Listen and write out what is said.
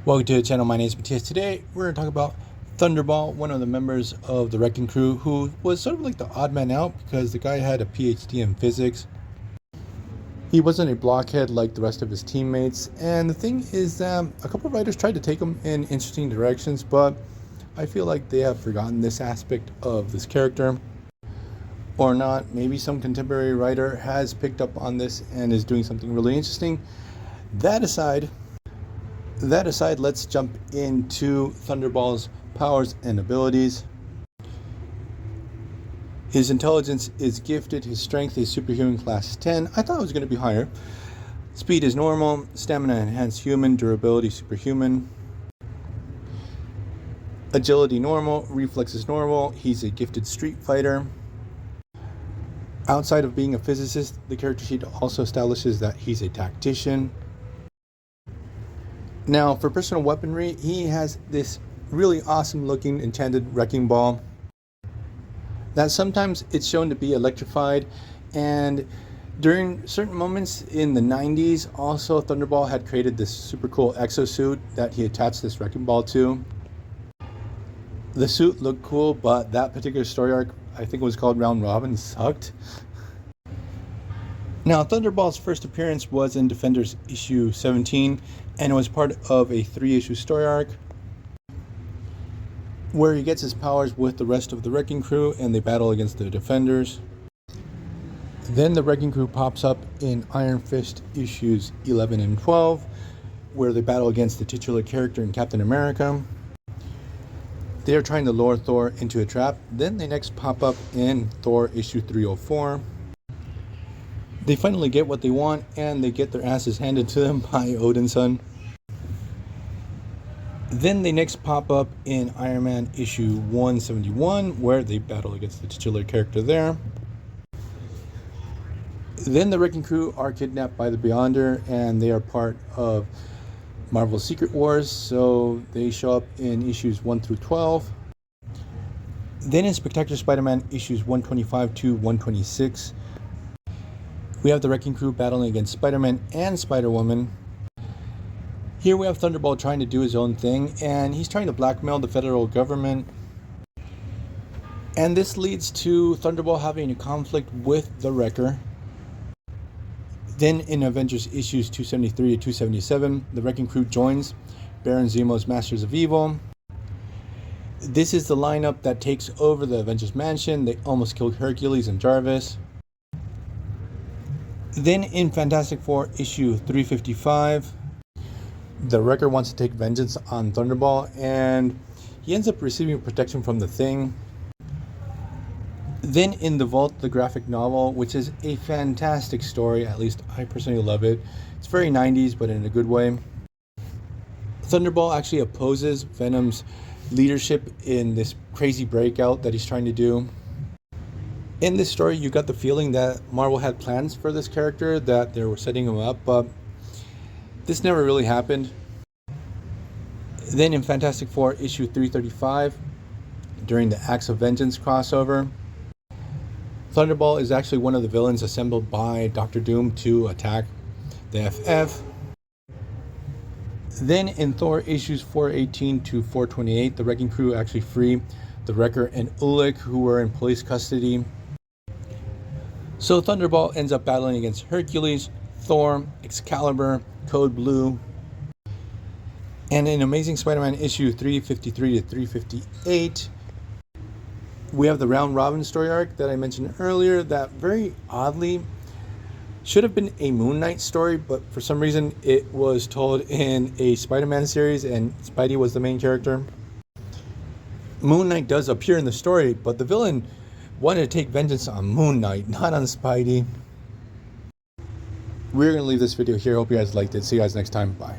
Welcome to the channel. My name is Matthias. Today we're going to talk about Thunderball, one of the members of the Wrecking Crew, who was sort of like the odd man out because the guy had a PhD in physics. He wasn't a blockhead like the rest of his teammates, and the thing is that a couple of writers tried to take him in interesting directions, but I feel like they have forgotten this aspect of this character. Or not, maybe some contemporary writer has picked up on this and is doing something really interesting. That aside, let's jump into Thunderball's powers and abilities. His intelligence is gifted, his strength is superhuman class 10. I thought it was going to be higher. Speed is normal, stamina enhanced human, durability superhuman. Agility normal, reflexes normal. He's a gifted street fighter. Outside of being a physicist, the character sheet also establishes that he's a tactician. Now, for personal weaponry, he has this really awesome looking enchanted wrecking ball that sometimes it's shown to be electrified, and during certain moments in the 90s, also Thunderball had created this super cool exosuit that he attached this wrecking ball to. The suit looked cool, but that particular story arc, I think it was called Round Robin, sucked. Now, Thunderball's first appearance was in Defenders issue 17, and it was part of a 3-issue story arc where he gets his powers with the rest of the Wrecking Crew and they battle against the Defenders. Then the Wrecking Crew pops up in Iron Fist issues 11 and 12, where they battle against the titular character in Captain America. They are trying to lure Thor into a trap. Then they next pop up in Thor issue 304. They finally get what they want, and they get their asses handed to them by Odin's son. Then they next pop up in Iron Man issue 171, where they battle against the titular character there. Then the Wrecking Crew are kidnapped by the Beyonder, and they are part of Marvel's Secret Wars, so they show up in issues 1 through 12. Then in Spectacular Spider-Man issues 125 to 126, we have the Wrecking Crew battling against Spider-Man and Spider-Woman. Here we have Thunderball trying to do his own thing, and he's trying to blackmail the federal government. And this leads to Thunderball having a conflict with the Wrecker. Then in Avengers issues 273 to 277, the Wrecking Crew joins Baron Zemo's Masters of Evil. This is the lineup that takes over the Avengers Mansion. They almost killed Hercules and Jarvis. Then in Fantastic Four issue 355, the Wrecker wants to take vengeance on Thunderball, and he ends up receiving protection from the Thing. Then in The Vault, the graphic novel, which is a fantastic story, at least I personally love it. It's very 90s, but in a good way. Thunderball actually opposes Venom's leadership in this crazy breakout that he's trying to do. In this story, you got the feeling that Marvel had plans for this character, that they were setting him up, but this never really happened. Then in Fantastic Four issue 335, during the Acts of Vengeance crossover, Thunderball is actually one of the villains assembled by Doctor Doom to attack the FF. Then in Thor issues 418 to 428, the Wrecking Crew actually free the Wrecker and Ulik, who were in police custody. So Thunderball ends up battling against Hercules, Thor, Excalibur, Code Blue. And in Amazing Spider-Man issue 353 to 358, we have the Round Robin story arc that I mentioned earlier that very oddly should have been a Moon Knight story, but for some reason it was told in a Spider-Man series and Spidey was the main character. Moon Knight does appear in the story, but the villain wanted to take vengeance on Moon Knight, not on Spidey. We're going to leave this video here. Hope you guys liked it. See you guys next time. Bye.